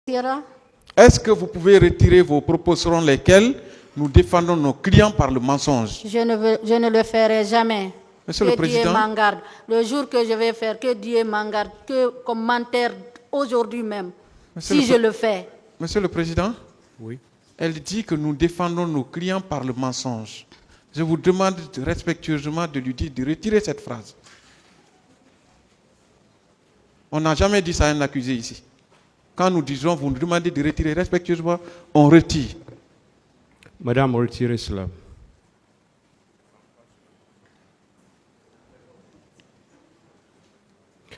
Est-ce que vous pouvez retirer vos propos selon lesquels nous défendons nos clients par le mensonge? Je ne le ferai jamais. Monsieur le Président. Dieu m'en garde. Le jour que je vais faire, que Dieu m'en garde, que commentaire aujourd'hui même, si je le fais. Monsieur le Président, oui. Elle dit que nous défendons nos clients par le mensonge. Je vous demande respectueusement de lui dire de retirer cette phrase. On n'a jamais dit ça à un accusé ici. Quand nous disons, vous nous demandez de retirer respectueusement, on retire. Madame, retirez cela.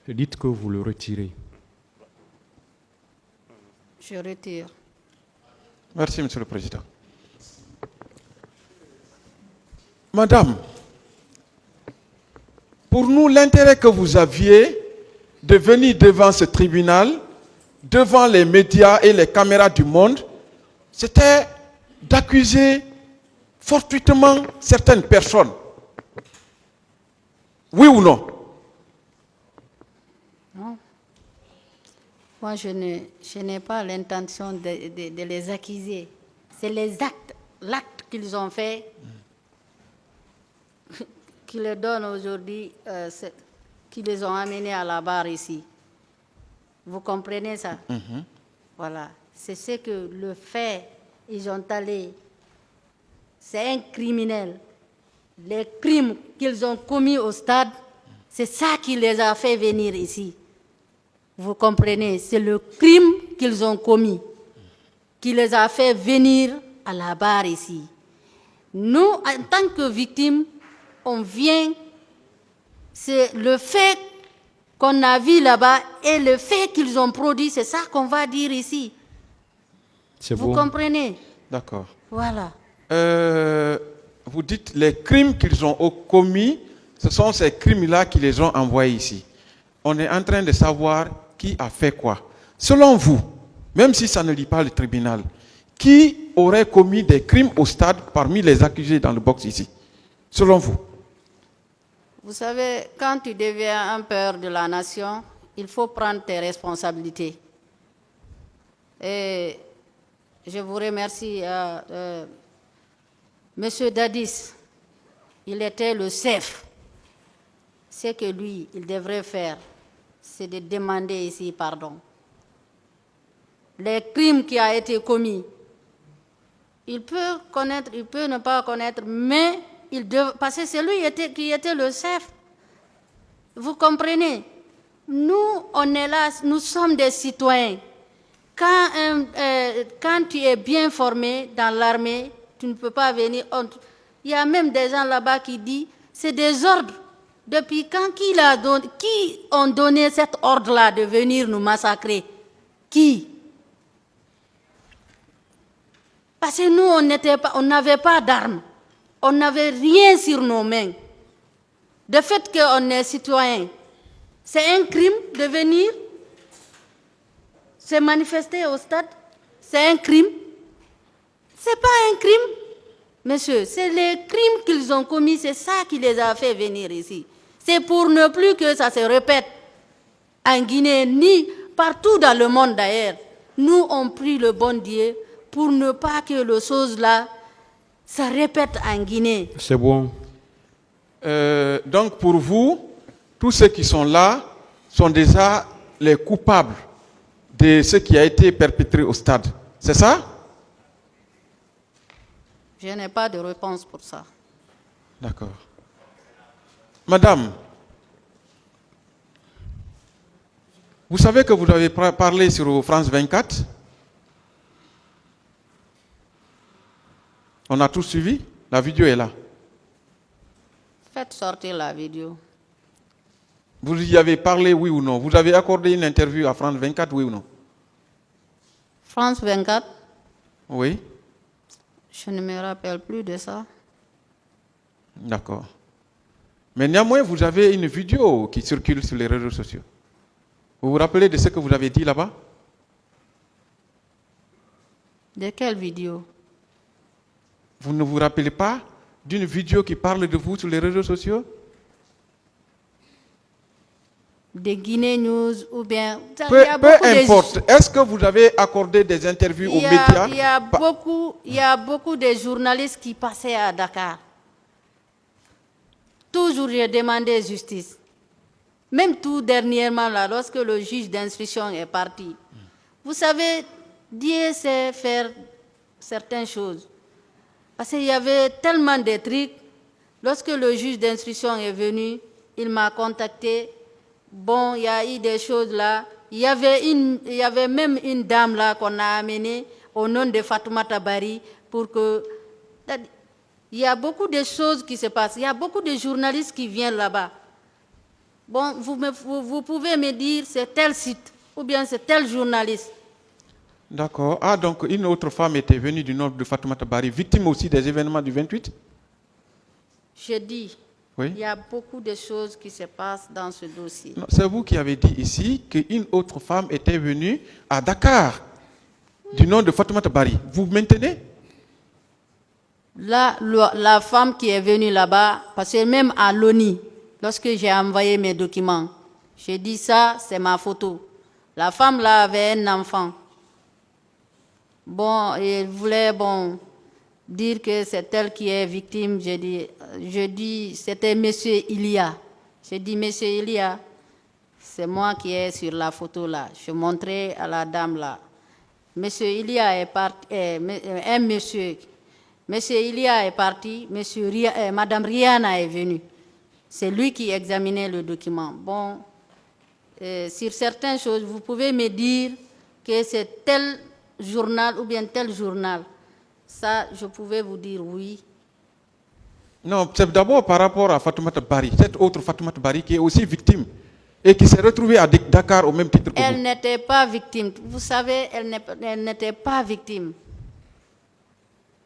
Dites que vous le retirez. Je retire. Merci, Monsieur le Président. Madame, pour nous, l'intérêt que vous aviez de venir devant ce tribunal, devant les médias et les caméras du monde, c'était d'accuser fortuitement certaines personnes. Oui ou non? Non. Moi, je n'ai pas l'intention de les accuser. C'est l'acte qu'ils ont fait qui les donne aujourd'hui, qui les ont amenés à la barre ici. Vous comprenez ça? Voilà. C'est ce que le fait, ils ont allé. C'est un criminel. Les crimes qu'ils ont commis au stade, c'est ça qui les a fait venir ici. Vous comprenez? C'est le crime qu'ils ont commis qui les a fait venir à la barre ici. Nous, en tant que victimes, on vient, c'est le fait qu'on a vu là-bas et le fait qu'ils ont produit, c'est ça qu'on va dire ici. Vous comprenez? D'accord. Voilà. Vous dites les crimes qu'ils ont commis, ce sont ces crimes-là qui les ont envoyés ici. On est en train de savoir qui a fait quoi. Selon vous, même si ça ne lit pas le tribunal, qui aurait commis des crimes au stade parmi les accusés dans le box ici? Selon vous? Vous savez, quand tu deviens un père de la nation, il faut prendre tes responsabilités. Et je vous remercie, Monsieur Dadis, il était le chef. Ce que lui, il devrait faire, c'est de demander ici pardon. Les crimes qui ont été commis, il peut connaître, il peut ne pas connaître, mais parce que c'est lui qui était le chef. Vous comprenez? Nous, on est là, nous sommes des citoyens. Quand tu es bien formé dans l'armée, tu ne peux pas venir. Il y a même des gens là-bas qui disent c'est des ordres. Depuis quand qui ont donné cet ordre-là de venir nous massacrer? Qui? Parce que nous, on n'avait pas d'armes. On n'avait rien sur nos mains. De fait qu'on est citoyen, c'est un crime de venir se manifester au stade. C'est un crime. Ce n'est pas un crime, monsieur. C'est les crimes qu'ils ont commis, c'est ça qui les a fait venir ici. C'est pour ne plus que ça se répète en Guinée, ni partout dans le monde d'ailleurs. Nous, on prie le bon Dieu pour ne pas que les choses-là se répètent en Guinée. C'est bon. Donc pour vous, tous ceux qui sont là sont déjà les coupables de ce qui a été perpétré au stade. C'est ça? Je n'ai pas de réponse pour ça. D'accord. Madame, vous savez que vous avez parlé sur France 24? On a tous suivi? La vidéo est là. Faites sortir la vidéo. Vous y avez parlé, oui ou non? Vous avez accordé une interview à France 24, oui ou non? France 24? Oui. Je ne me rappelle plus de ça. D'accord. Mais néanmoins, vous avez une vidéo qui circule sur les réseaux sociaux. Vous vous rappelez de ce que vous avez dit là-bas? De quelle vidéo? Vous ne vous rappelez pas d'une vidéo qui parle de vous sur les réseaux sociaux? de Guinée News ou bien... il Peu y a beaucoup de- importe. Est-ce que vous avez accordé des interviews aux il y a- médias? il y a beaucoup de journalistes qui passaient à Dakar. Toujours j'ai demandé justice. Même tout dernièrement, là, lorsque le juge d'instruction est parti. Vous savez, Dieu sait faire certaines choses. Parce qu'il y avait tellement de trucs. Lorsque le juge d'instruction est venu, il m'a contacté. Bon, il y a eu des choses là. Il y avait même une dame là qu'on a amenée au nom de Fatoumata Bari pour que... Il y a beaucoup de choses qui se passent. Il y a beaucoup de journalistes qui viennent là-bas. Bon, vous pouvez me dire c'est tel site ou bien c'est tel journaliste. D'accord. Ah, donc une autre femme était venue du nord de Fatoumata Bari, victime aussi des événements du 28? Je dis, Oui. il y a beaucoup de choses qui se passent dans ce dossier. Non, c'est vous qui avez dit ici qu'une autre femme était venue à Dakar du nom de Fatoumata Bari. Vous maintenez? Là, la femme qui est venue là-bas, parce que même à l'ONI, lorsque j'ai envoyé mes documents, j'ai dit ça, c'est ma photo. La femme là avait un enfant. Bon, il voulait dire que c'est elle qui est victime. Je dis c'était Monsieur Ilia. J'ai dit Monsieur Ilia, c'est moi qui est sur la photo là. Je montrais à la dame là. Monsieur Ilia est parti, un monsieur. Monsieur Ilia est parti, Madame Rihanna est venue. C'est lui qui examinait le document. Bon, sur certaines choses, vous pouvez me dire que c'est tel journal ou bien tel journal. Ça, je pouvais vous dire oui. Non, c'est d'abord par rapport à Fatoumata Bari, cette autre Fatoumata Bari qui est aussi victime et qui s'est retrouvée à Dakar au même titre que Elle vous. n'était pas victime. Vous savez, elle n'était pas victime.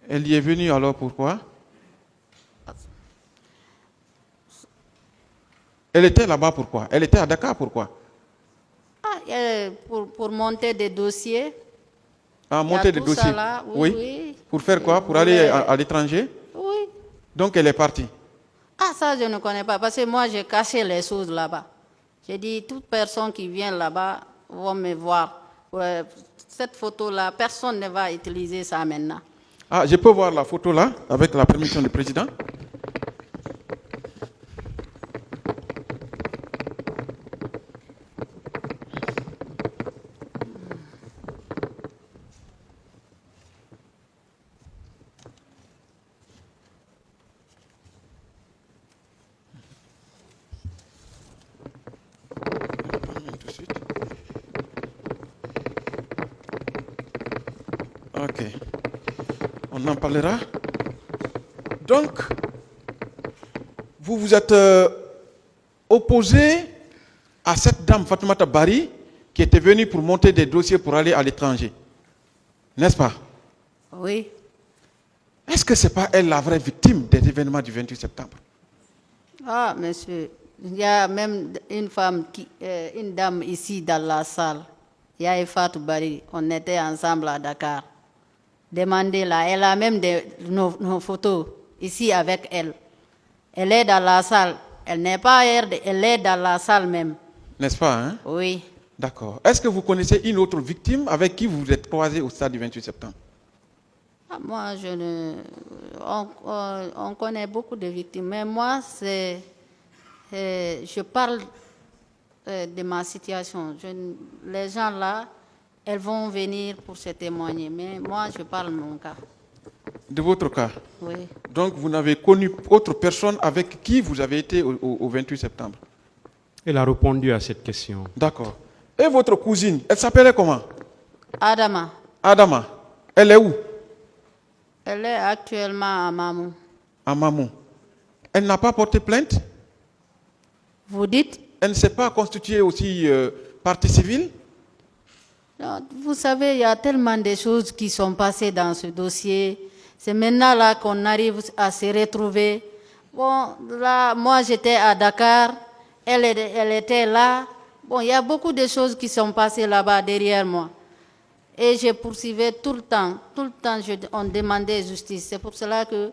Elle y est venue alors pourquoi? Elle était là-bas pourquoi? Elle était à Dakar pourquoi? Pour monter des dossiers. Ah, Il y a monter des tout dossiers. ça là, oui. Pour faire quoi? Pour Elle aller voulait- à l'étranger? Oui. Donc elle est partie. Ah, ça, je ne connais pas, parce que moi, j'ai caché les choses là-bas. J'ai dit, toute personne qui vient là-bas va me voir. Ouais, cette photo-là, personne ne va utiliser ça maintenant. Ah, je peux voir la photo là, avec la permission du président? Tout de suite. Ok. On en parlera. Donc, vous vous êtes opposé à cette dame Fatoumata Bari qui était venue pour monter des dossiers pour aller à l'étranger. N'est-ce pas? Oui. Est-ce que ce n'est pas elle la vraie victime des événements du 28 septembre? Ah, monsieur, il y a même une femme, une dame ici dans la salle. Il y a Fatou Bari, on était ensemble à Dakar. Demandez-la, elle a même nos photos ici avec elle. Elle est dans la salle. Elle n'est pas elle est dans la salle même. N'est-ce pas, hein? Oui. D'accord. Est-ce que vous connaissez une autre victime avec qui vous vous êtes croisé au stade du 28 septembre? Ah, moi, on connaît beaucoup de victimes, mais moi, je parle de ma situation. Les gens là, elles vont venir pour se témoigner, mais moi, je parle de mon cas. De votre cas? Oui. Donc vous n'avez connu autre personne avec qui vous avez été au 28 septembre? Elle a répondu à cette question. D'accord. Et votre cousine, elle s'appelait comment? Adama, Adama. Elle est où? elle est actuellement à Mamou. À Mamou. Elle n'a pas porté plainte? Vous dites? Elle ne s'est pas constituée aussi partie civile? Non, vous savez, il y a tellement de choses qui sont passées dans ce dossier. C'est maintenant là qu'on arrive à se retrouver. Bon, là, moi j'étais à Dakar, elle était là. Bon, il y a beaucoup de choses qui sont passées là-bas derrière moi. Et je poursuivais tout le temps on demandait justice. C'est pour cela que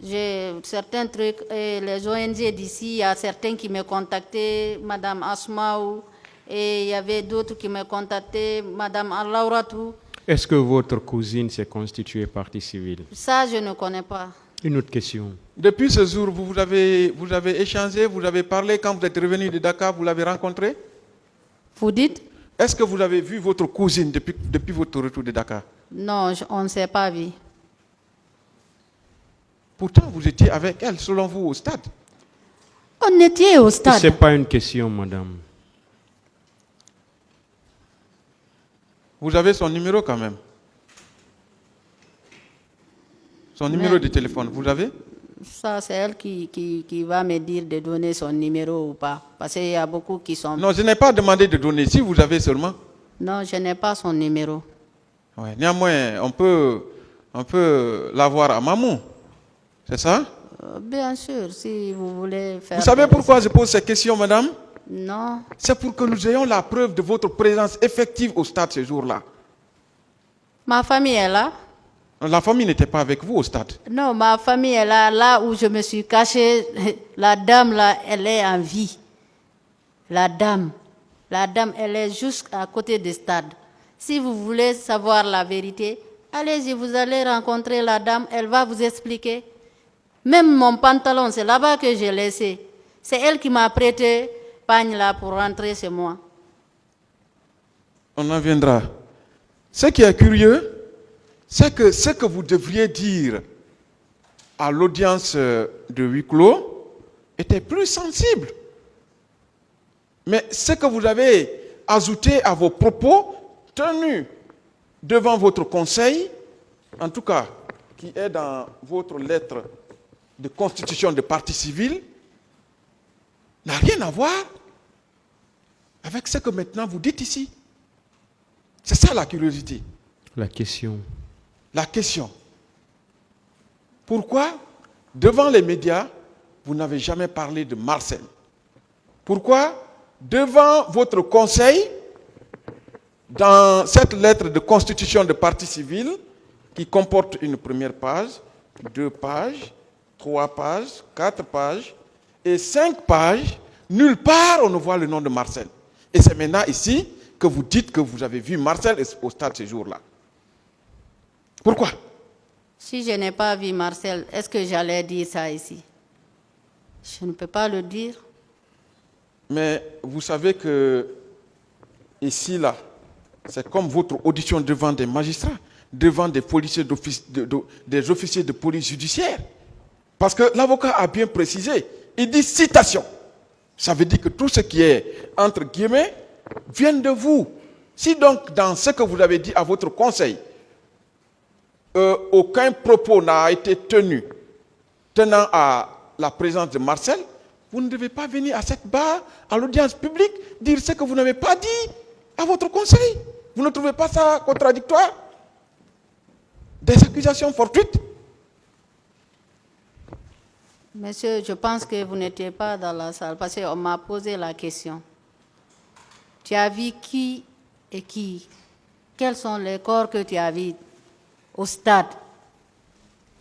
J'ai certains trucs, et les ONG d'ici, il y a certains qui me contactaient, Madame Asmaou, et il y avait d'autres qui me contactaient, Madame Alauratou. Est-ce que votre cousine s'est constituée partie civile? Ça, je ne connais pas. Une autre question. Depuis ce jour, vous avez échangé, vous avez parlé, quand vous êtes revenu de Dakar, vous l'avez rencontré? Vous dites? Est-ce que vous avez vu votre cousine depuis votre retour de Dakar? Non, on ne s'est pas vu. Pourtant, vous étiez avec elle, selon vous, au stade. On était au Ce stade. n'est pas une question, madame. Vous avez son numéro quand même. Son numéro de téléphone, vous l'avez? Ça, c'est elle qui va me dire de donner son numéro ou pas. Parce qu'il y a beaucoup qui sont... Non, je n'ai pas demandé de donner, si vous avez seulement. Non, je n'ai pas son numéro. Ouais, néanmoins, on peut l'avoir à Mamou. C'est ça? Bien sûr, si vous voulez faire... Vous savez pourquoi je pose ces questions, madame? Non. C'est pour que nous ayons la preuve de votre présence effective au stade ce jour-là. Ma famille est là? La famille n'était pas avec vous au stade. Non, ma famille est là, là où je me suis cachée. La dame, là, elle est en vie. La dame, elle est juste à côté du stade. Si vous voulez savoir la vérité, allez-y, vous allez rencontrer la dame, elle va vous expliquer. Même mon pantalon, c'est là-bas que j'ai laissé. C'est elle qui m'a prêté pagne là pour rentrer chez moi. On en viendra. Ce qui est curieux, c'est que ce que vous devriez dire à l'audience de huis clos était plus sensible. Mais ce que vous avez ajouté à vos propos tenus devant votre conseil, en tout cas qui est dans votre lettre de constitution de partie civile, n'a rien à voir avec ce que maintenant vous dites ici. C'est ça la curiosité. La question. La question. Pourquoi, devant les médias, vous n'avez jamais parlé de Marcel? Pourquoi, devant votre conseil, dans cette lettre de constitution de partie civile, qui comporte une première page, 2 pages, 3 pages, 4 pages et 5 pages, nulle part on ne voit le nom de Marcel. Et c'est maintenant ici que vous dites que vous avez vu Marcel au stade ce jour-là. Pourquoi? Si je n'ai pas vu Marcel, est-ce que j'allais dire ça ici? Je ne peux pas le dire. Mais vous savez que ici, là, c'est comme votre audition devant des magistrats, devant des policiers des officiers de police judiciaire. Parce que l'avocat a bien précisé, il dit citation. Ça veut dire que tout ce qui est, entre guillemets, vient de vous. Si donc, dans ce que vous avez dit à votre conseil, aucun propos n'a été tenu tenant à la présence de Marcel, vous ne devez pas venir à cette barre, à l'audience publique, dire ce que vous n'avez pas dit à votre conseil. Vous ne trouvez pas ça contradictoire? Des accusations fortuites? Monsieur, je pense que vous n'étiez pas dans la salle parce qu'on m'a posé la question. Tu as vu qui et qui? Quels sont les corps que tu as vus au stade?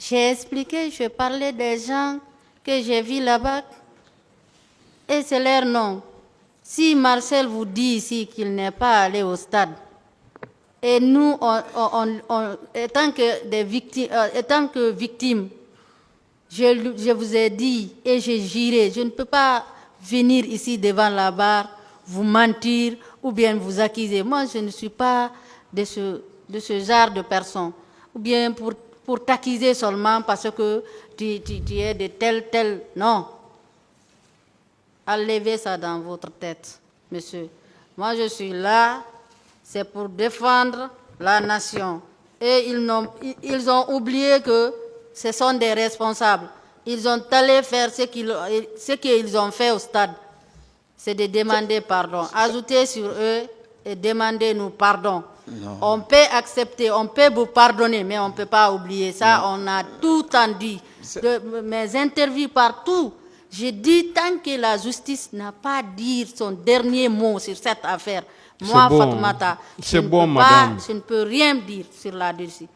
J'ai expliqué, je parlais des gens que j'ai vus là-bas et c'est leur nom. Si Marcel vous dit ici qu'il n'est pas allé au stade, et nous, étant que victimes, je vous ai dit et j'ai juré, je ne peux pas venir ici devant la barre, vous mentir ou bien vous accuser. Moi, je ne suis pas de ce genre de personne. Ou bien pour t'accuser seulement parce que tu es de tel. Non. Enlevez ça dans votre tête, monsieur. Moi, je suis là, c'est pour défendre la nation. Et ils ont oublié que ce sont des responsables. Ils ont allé faire ce qu'ils ont fait au stade. C'est de demander pardon. Ajouter sur eux et demander nous pardon. Non. On peut accepter, on peut vous pardonner, mais on ne peut pas oublier ça. Non. On a tout entendu. De mes interviews partout, j'ai dit tant que la justice n'a pas dit son dernier mot sur cette affaire, moi, bon. Fatoumata, je ne peux rien dire sur là-dessus.